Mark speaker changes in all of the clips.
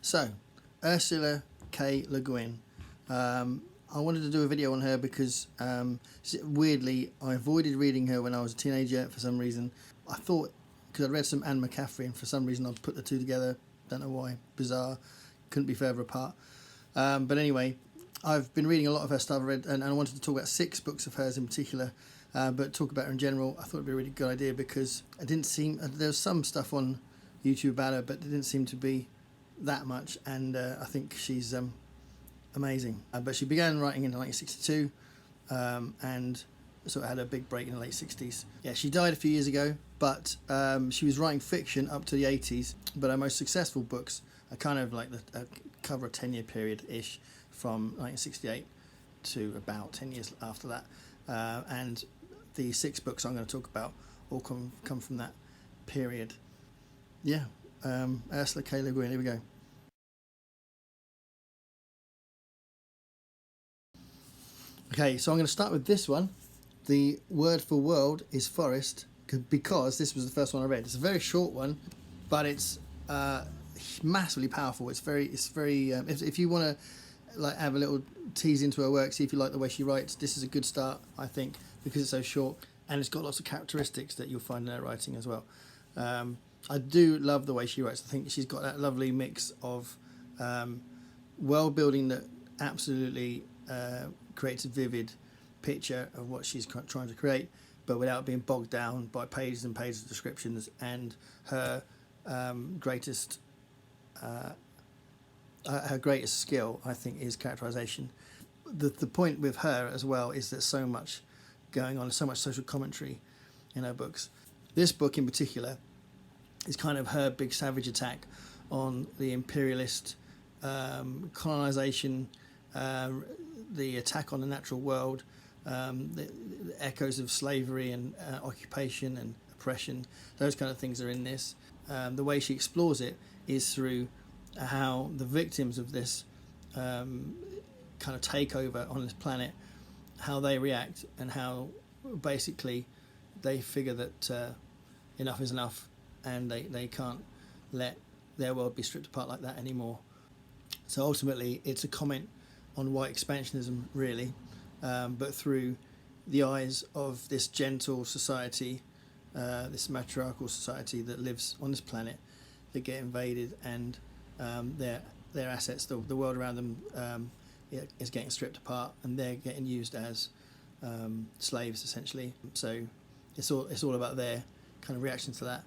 Speaker 1: So, Ursula K Le Guin. I wanted to do a video on her because, weirdly, I avoided reading her when I was a teenager for some reason. I thought, because I'd read some Anne McCaffrey, and for some reason I'd put the two together. Don't know why. Bizarre. Couldn't be further apart. But anyway, I've been reading a lot of her stuff. I read, and I wanted to talk about 6 books of hers in particular. But talk about her in general, I thought it'd be a really good idea because it didn't seem... There's some stuff on YouTube about her, but it didn't seem to be that much, and I think she's amazing. But she began writing in 1962 and sort of had a big break in the late 60s. Yeah, she died a few years ago, but she was writing fiction up to the 80s, but her most successful books are kind of like cover a 10-year period-ish from 1968 to about 10 years after that. And the 6 books I'm going to talk about all come from that period. Yeah, Ursula K Le Guin, here we go. Okay, so I'm going to start with this one. The word for world is forest, because this was the first one I read. It's a very short one, but it's massively powerful. It's very. If you want to like have a little tease into her work, see if you like the way she writes, this is a good start, I think, because it's so short and it's got lots of characteristics that you'll find in her writing as well. I do love the way she writes. I think she's got that lovely mix of world building that absolutely creates a vivid picture of what she's trying to create, but without being bogged down by pages and pages of descriptions. And her greatest skill, I think, is characterization. The point with her as well is that so much going on, so much social commentary in her books. This book in particular is kind of her big savage attack on the imperialist colonization, the attack on the natural world, the echoes of slavery and occupation and oppression. Those kind of things are in this. The way she explores it is through how the victims of this kind of takeover on this planet, how they react, and how basically they figure that enough is enough, and they can't let their world be stripped apart like that anymore. So ultimately it's a comment on white expansionism, really, but through the eyes of this gentle society, this matriarchal society that lives on this planet, that get invaded, and their assets, the world around them, is getting stripped apart, and they're getting used as slaves, essentially. So it's all about their kind of reaction to that,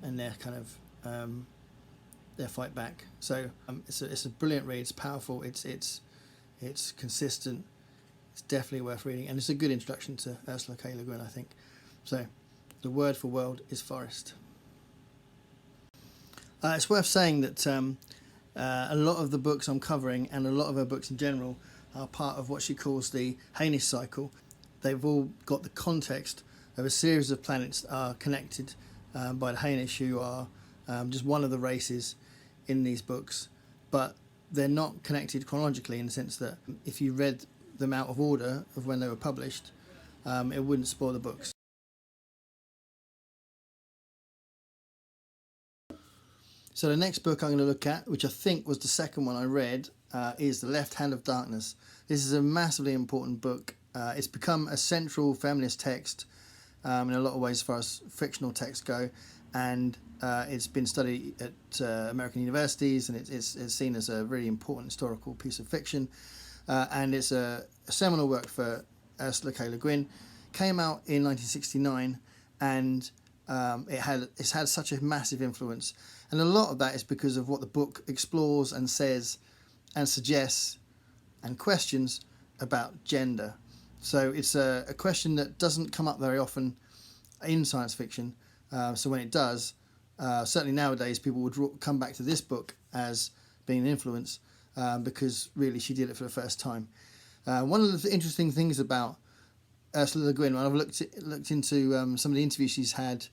Speaker 1: and their kind of their fight back. So it's a brilliant read. It's powerful. It's consistent. It's definitely worth reading, and it's a good introduction to Ursula K Le Guin, I think. So the word for world is forest. It's worth saying that a lot of the books I'm covering, and a lot of her books in general, are part of what she calls the Hainish cycle. They've all got the context of a series of planets that are connected by the Hainish, who are just one of the races in these books, but they're not connected chronologically, in the sense that if you read them out of order of when they were published, it wouldn't spoil the books. So the next book I'm going to look at, which I think was the second one I read, is The Left Hand of Darkness. This is a massively important book. It's become a central feminist text in a lot of ways as far as fictional texts go, and it's been studied at American universities, and it's seen as a really important historical piece of fiction, and it's a seminal work for Ursula K Le Guin. Came out in 1969, and it's had such a massive influence, and a lot of that is because of what the book explores and says and suggests and questions about gender. So it's a question that doesn't come up very often in science fiction. So when it does, certainly nowadays, people would come back to this book as being an influence, because really she did it for the first time. One of the interesting things about Ursula Le Guin, when I've looked into some of the interviews she's had,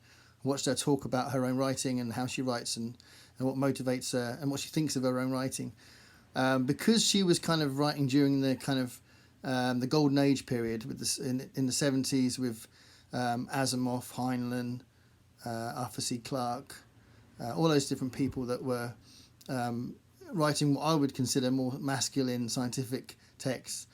Speaker 1: watched her talk about her own writing and how she writes, and what motivates her and what she thinks of her own writing, because she was kind of writing during the kind of the golden age period with this in the 70s with Asimov, Heinlein, Arthur C. Clarke, all those different people that were writing what I would consider more masculine scientific texts,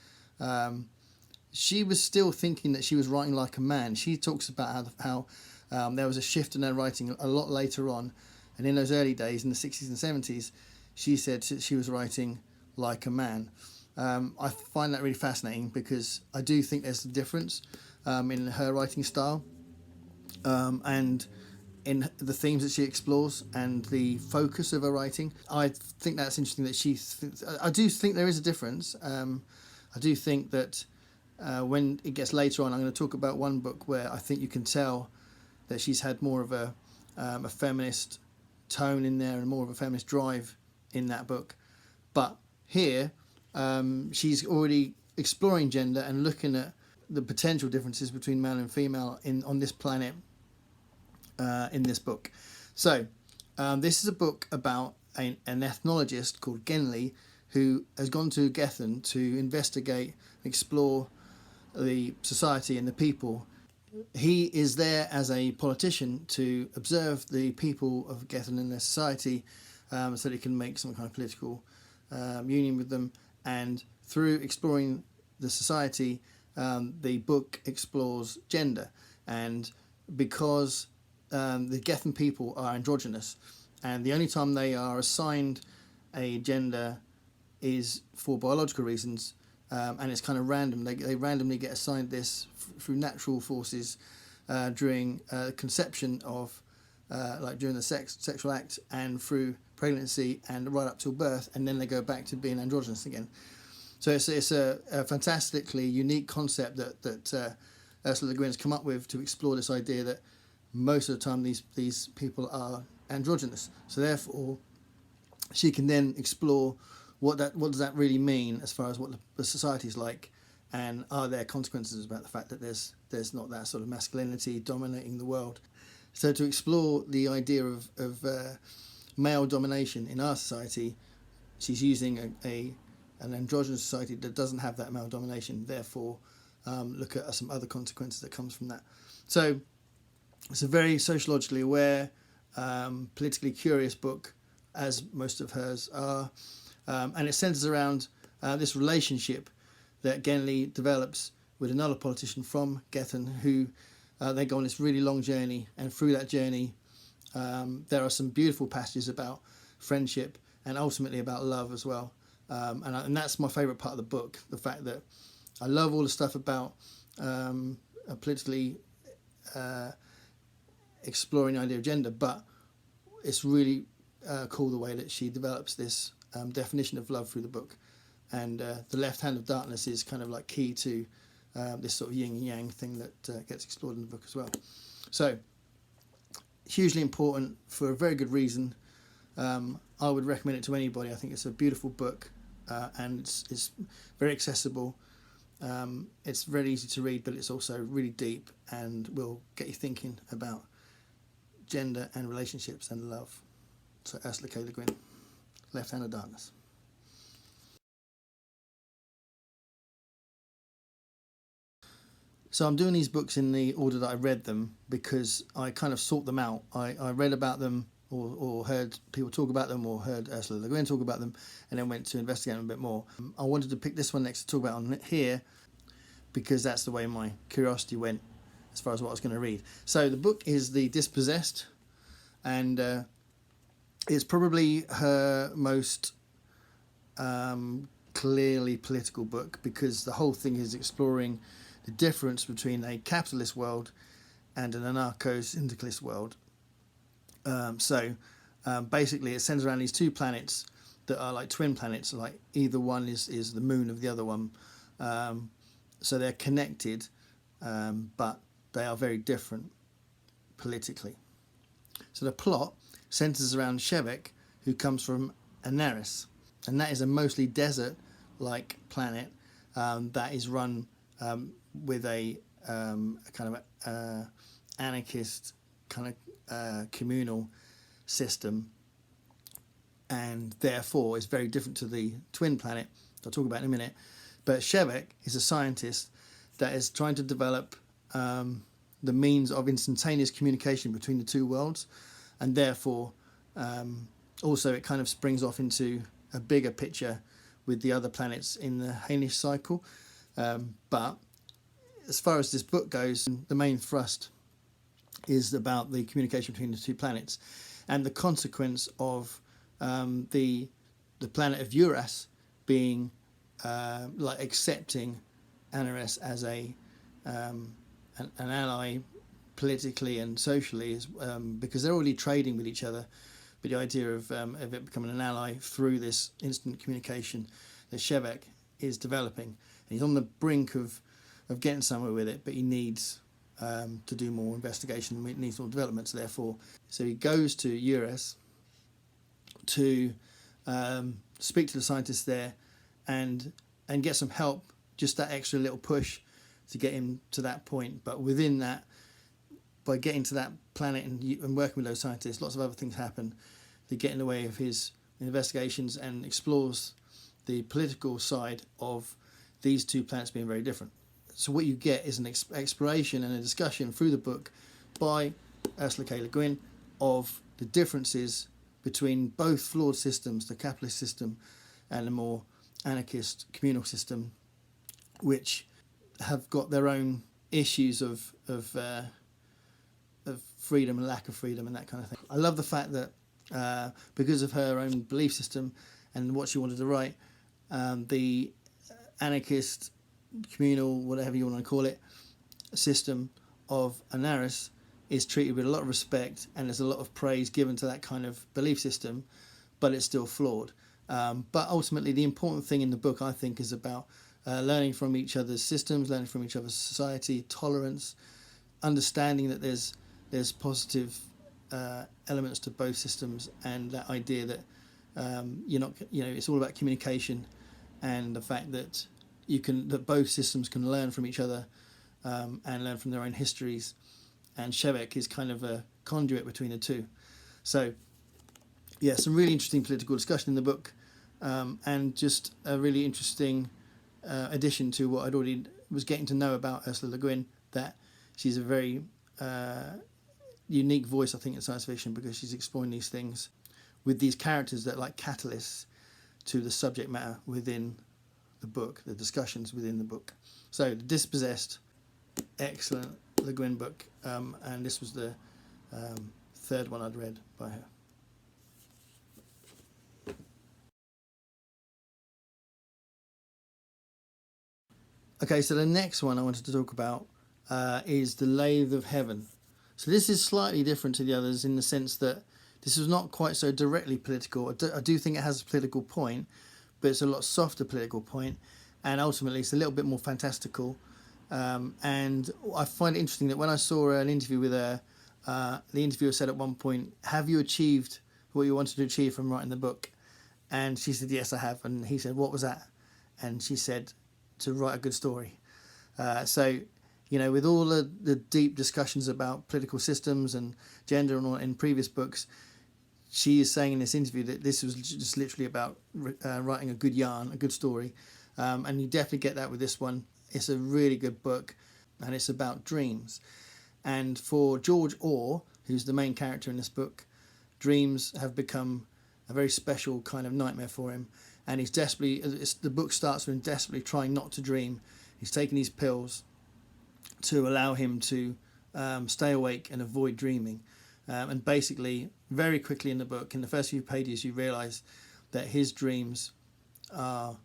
Speaker 1: she was still thinking that she was writing like a man. She talks about how there was a shift in her writing a lot later on, and in those early days, in the 60s and 70s, she said she was writing like a man. I find that really fascinating because I do think there's a difference in her writing style and in the themes that she explores and the focus of her writing. I think that's interesting that I do think there is a difference. I do think that when it gets later on, I'm going to talk about one book where I think you can tell that she's had more of a feminist tone in there and more of a feminist drive in that book. But here, she's already exploring gender and looking at the potential differences between male and female on this planet in this book. So this is a book about an ethnologist called Genli who has gone to Gethin to investigate and explore the society and the people. He is there as a politician to observe the people of Gethin and their society so that he can make some kind of political union with them. And through exploring the society, the book explores gender. And because the Gethin people are androgynous, and the only time they are assigned a gender is for biological reasons, and it's kind of random. They randomly get assigned this through natural forces during conception of, like during the sexual act, and through pregnancy and right up till birth, and then they go back to being androgynous again. So it's a fantastically unique concept that Ursula Le Guin has come up with to explore this idea that most of the time these people are androgynous. So therefore, she can then explore what does that really mean as far as what the society is like, and are there consequences about the fact that there's not that sort of masculinity dominating the world. So to explore the idea of male domination in our society, she's using an androgynous society that doesn't have that male domination. Therefore, look at some other consequences that comes from that. So it's a very sociologically aware, politically curious book, as most of hers are, and it centres around this relationship that Genli develops with another politician from Gethin, who they go on this really long journey, and through that journey there are some beautiful passages about friendship and ultimately about love as well. And that's my favourite part of the book, the fact that I love all the stuff about politically exploring the idea of gender, but it's really cool the way that she develops this definition of love through the book. And the left hand of darkness is kind of like key to this sort of yin and yang thing that gets explored in the book as well. So hugely important for a very good reason. I would recommend it to anybody. I think it's a beautiful book, and it's very accessible. It's very easy to read, but it's also really deep and will get you thinking about gender and relationships and love. So Ursula K Le Guin, Left Hand of Darkness. So I'm doing these books in the order that I read them because I kind of sort them out. I read about them or heard people talk about them or heard Ursula Le Guin talk about them and then went to investigate them a bit more. I wanted to pick this one next to talk about on here because that's the way my curiosity went as far as what I was going to read. So the book is The Dispossessed, and it's probably her most clearly political book because the whole thing is exploring the difference between a capitalist world and an anarcho-syndicalist world. Basically it centers around these two planets that are like twin planets, like either one is the moon of the other one. So they're connected, but they are very different politically. So the plot centers around Shevek, who comes from Anaris, and that is a mostly desert-like planet that is run with a kind of anarchist kind of communal system, and therefore is very different to the twin planet I'll talk about in a minute. But Shevek is a scientist that is trying to develop the means of instantaneous communication between the two worlds, and therefore also it kind of springs off into a bigger picture with the other planets in the Hainish cycle. But as far as this book goes, the main thrust is about the communication between the two planets and the consequence of the planet of Uras being like accepting Anaris as an ally politically and socially, because they're already trading with each other. But the idea of it becoming an ally through this instant communication that Shevek is developing, and he's on the brink of getting somewhere with it, but he needs to do more investigation, needs more developments. Therefore, so he goes to Uras to speak to the scientists there and get some help, just that extra little push to get him to that point. But within that, by getting to that planet and working with those scientists, lots of other things happen that get in the way of his investigations, and explores the political side of these two planets being very different. So what you get is an exploration and a discussion through the book by Ursula K Le Guin of the differences between both flawed systems, the capitalist system and the more anarchist communal system, which have got their own issues of freedom and lack of freedom and that kind of thing. I love the fact that because of her own belief system and what she wanted to write, the anarchist, communal, whatever you want to call it, system of Anaris is treated with a lot of respect, and there's a lot of praise given to that kind of belief system, but it's still flawed. But ultimately, the important thing in the book, I think, is about learning from each other's systems, learning from each other's society, tolerance, understanding that there's positive elements to both systems, and that idea that it's all about communication, and the fact that that both systems can learn from each other and learn from their own histories, and Shevek is kind of a conduit between the two. So yeah, some really interesting political discussion in the book, and just a really interesting addition to what I'd already was getting to know about Ursula Le Guin, that she's a very unique voice, I think, in science fiction, because she's exploring these things with these characters that are like catalysts to the subject matter within the book, the discussions within the book. So the Dispossessed, excellent Le Guin book, and this was the third one I'd read by her. Okay, so the next one I wanted to talk about is the Lathe of Heaven. So this is slightly different to the others in the sense that this is not quite so directly political. I do think it has a political point, but it's a lot softer political point, and ultimately it's a little bit more fantastical. And I find it interesting that when I saw an interview with her, the interviewer said at one point, "Have you achieved what you wanted to achieve from writing the book?" And she said, "Yes, I have." And he said, "What was that?" And she said, "To write a good story." So, with all the deep discussions about political systems and gender and all in previous books, she is saying in this interview that this was just literally about writing a good yarn, a good story. And you definitely get that with this one. It's a really good book, and it's about dreams. And for George Orr, who's the main character in this book, dreams have become a very special kind of nightmare for him. And he's the book starts with him desperately trying not to dream. He's taking these pills to allow him to stay awake and avoid dreaming. And basically, very quickly in the book, in the first few pages, you realise that his dreams are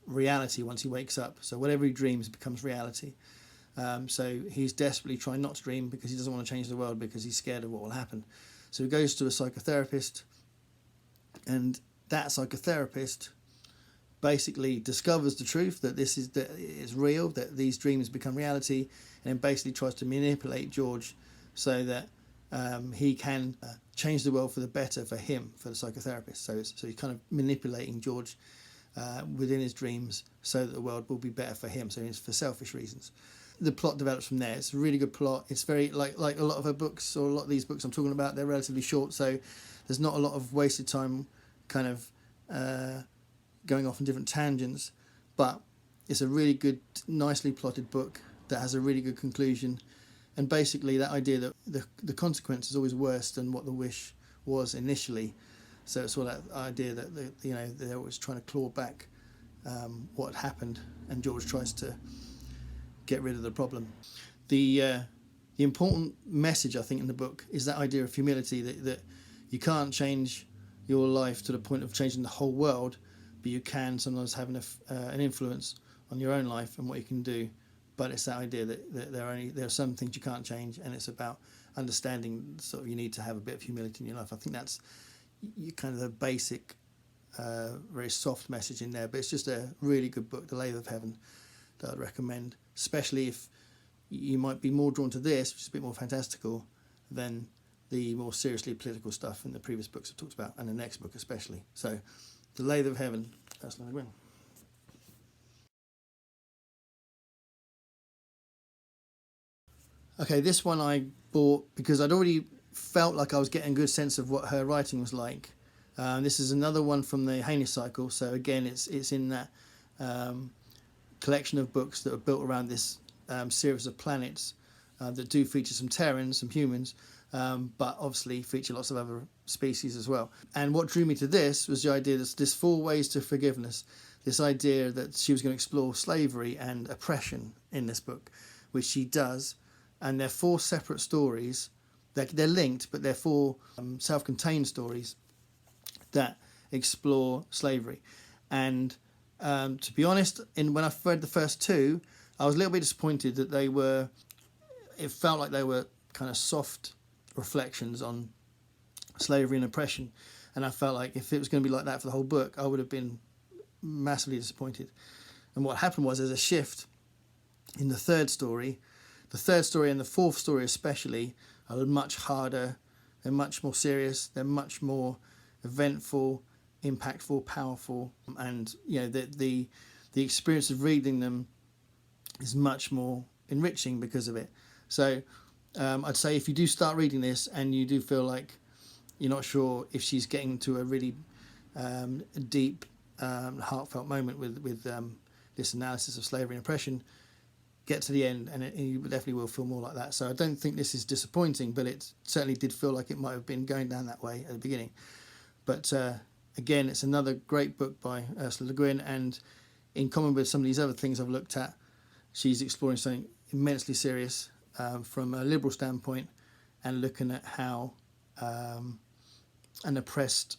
Speaker 1: reality once he wakes up. So whatever he dreams becomes reality. So he's desperately trying not to dream because he doesn't want to change the world, because he's scared of what will happen. So he goes to a psychotherapist, and that psychotherapist basically discovers the truth that it's real, that these dreams become reality, and then basically tries to manipulate George so that he can change the world for the better for him, for the psychotherapist. So he's kind of manipulating George within his dreams so that the world will be better for him. So it's for selfish reasons. The plot develops from there. It's a really good plot. It's very like a lot of her books, or a lot of these books I'm talking about, they're relatively short, so there's not a lot of wasted time kind of going off on different tangents, but it's a really good, nicely plotted book that has a really good conclusion. And basically that idea that the consequence is always worse than what the wish was initially. So it's all that idea that they're always trying to claw back what had happened, and George tries to get rid of the problem. The important message, I think, in the book is that idea of humility, that you can't change your life to the point of changing the whole world, but you can sometimes have an influence on your own life and what you can do. But it's that idea that there are some things you can't change, and it's about understanding sort of you need to have a bit of humility in your life. I think that's kind of the basic, very soft message in there, but it's just a really good book, The Lathe of Heaven, that I'd recommend, especially if you might be more drawn to this, which is a bit more fantastical, than the more seriously political stuff in the previous books I've talked about, and the next book especially. So, The Lathe of Heaven, Ursula K Le Guin. Okay, this one I bought because I'd already felt like I was getting a good sense of what her writing was like. This is another one from the Heinous cycle, so again it's in that collection of books that are built around this series of planets that do feature some Terrans, some humans, but obviously feature lots of other species as well. And what drew me to this was the idea that this 4 ways to forgiveness, this idea that she was going to explore slavery and oppression in this book, which she does. And they're 4 separate stories. They're linked, but they're 4 self-contained stories that explore slavery. And to be honest, when I read the first 2, I was a little bit disappointed that it felt like they were kind of soft reflections on slavery and oppression. And I felt like if it was going to be like that for the whole book, I would have been massively disappointed. And what happened was there's a shift in the 3rd story. The 3rd story and the 4th story especially are much harder, they're much more serious, they're much more eventful, impactful, powerful, and the experience of reading them is much more enriching because of it. So I'd say if you do start reading this and you do feel like you're not sure if she's getting to a really deep, heartfelt moment with this analysis of slavery and oppression, get to the end and you definitely will feel more like that. So I don't think this is disappointing, but it certainly did feel like it might have been going down that way at the beginning. But again, it's another great book by Ursula Le Guin, and in common with some of these other things I've looked at, she's exploring something immensely serious from a liberal standpoint, and looking at how an oppressed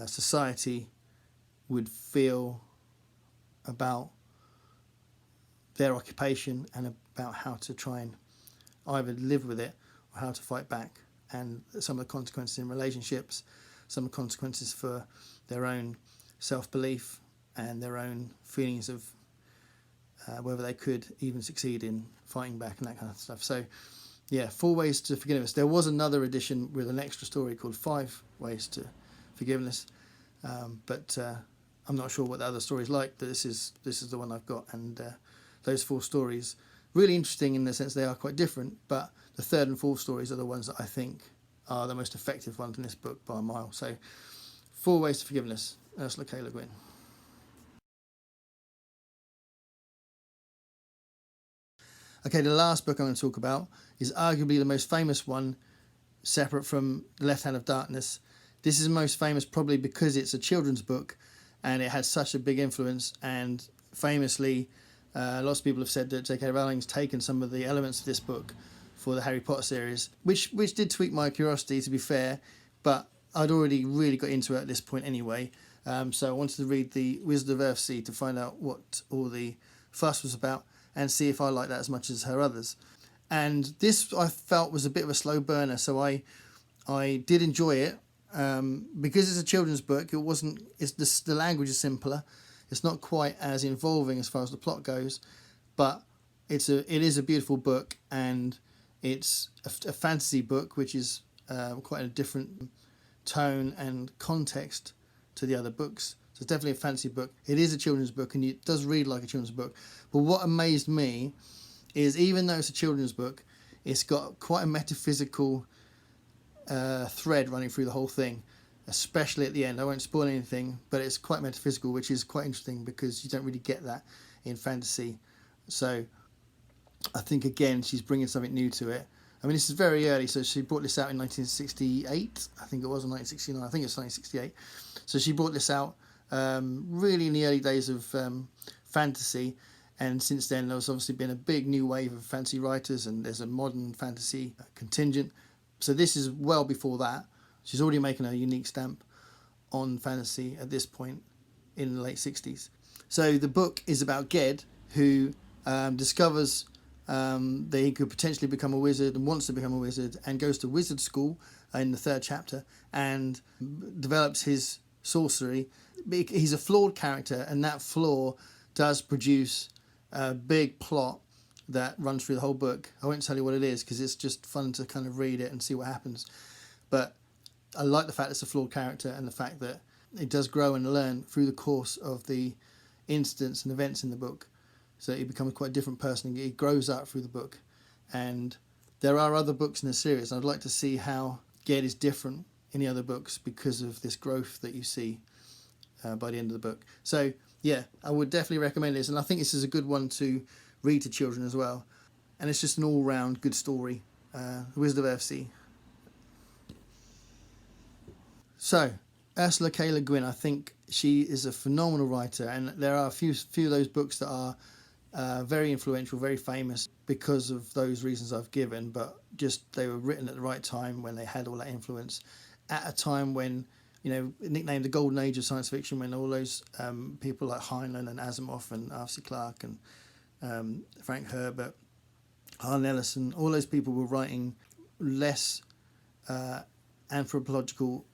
Speaker 1: society would feel about their occupation and about how to try and either live with it or how to fight back, and some of the consequences in relationships, some of the consequences for their own self-belief and their own feelings of whether they could even succeed in fighting back and that kind of stuff. So yeah, 4 ways to forgiveness. There was another edition with an extra story called 5 ways to forgiveness, but I'm not sure what the other story's like. But this is the one I've got, and those 4 stories, really interesting in the sense they are quite different, but the 3rd and 4th stories are the ones that I think are the most effective ones in this book by a mile. So 4 ways to forgiveness, Ursula K Le Guin. Okay, the last book I'm going to talk about is arguably the most famous one, separate from The Left Hand of Darkness. This is most famous probably because it's a children's book and it had such a big influence, and famously lots of people have said that J.K. Rowling's taken some of the elements of this book for the Harry Potter series, which did tweak my curiosity, to be fair, but I'd already really got into it at this point anyway. So I wanted to read the Wiz Diversity to find out what all the fuss was about and see if I like that as much as her others. And this I felt was a bit of a slow burner, so I did enjoy it. Because it's a children's book, the language is simpler. It's not quite as involving as far as the plot goes, but it is a beautiful book, and it's a fantasy book, which is quite a different tone and context to the other books. So it's definitely a fantasy book. It is a children's book, and it does read like a children's book. But what amazed me is, even though it's a children's book, it's got quite a metaphysical thread running through the whole thing, especially at the end. I won't spoil anything, but it's quite metaphysical, which is quite interesting because you don't really get that in fantasy. So I think again she's bringing something new to it. I mean, this is very early, so she brought this out in 1968, I think it was, or 1969, I think it's 1968. So she brought this out really in the early days of fantasy, and since then there's obviously been a big new wave of fantasy writers, and there's a modern fantasy contingent. So this is well before that. She's already making a unique stamp on fantasy at this point in the late 60s. So the book is about Ged, who discovers that he could potentially become a wizard and wants to become a wizard, and goes to wizard school in the 3rd chapter and develops his sorcery. He's a flawed character, and that flaw does produce a big plot that runs through the whole book. I won't tell you what it is because it's just fun to kind of read it and see what happens. But I like the fact it's a flawed character, and the fact that it does grow and learn through the course of the incidents and events in the book. So he becomes quite a different person. He grows up through the book. And there are other books in the series. I'd like to see how Ged is different in the other books because of this growth that you see by the end of the book. So yeah, I would definitely recommend this. And I think this is a good one to read to children as well. And it's just an all-round good story. Wiz Diversity. So, Ursula K Le Guin, I think she is a phenomenal writer, and there are a few of those books that are very influential, very famous because of those reasons I've given, but just they were written at the right time when they had all that influence, at a time when, nicknamed the golden age of science fiction, when all those people like Heinlein and Asimov and Arthur C. Clarke and Frank Herbert, Harlan Ellison, all those people were writing less anthropological,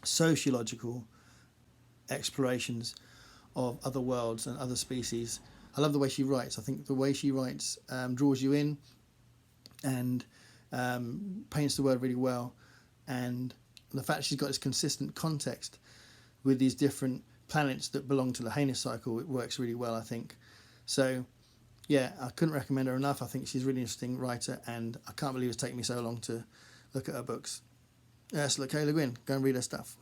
Speaker 1: sociological explorations of other worlds and other species. I love the way she writes. I think the way she writes draws you in and paints the world really well. And the fact she's got this consistent context with these different planets that belong to the Heinous cycle, it works really well, I think. So, yeah, I couldn't recommend her enough. I think she's a really interesting writer, and I can't believe it's taken me so long to look at her books. Ursula K Le Guin, go and read her stuff.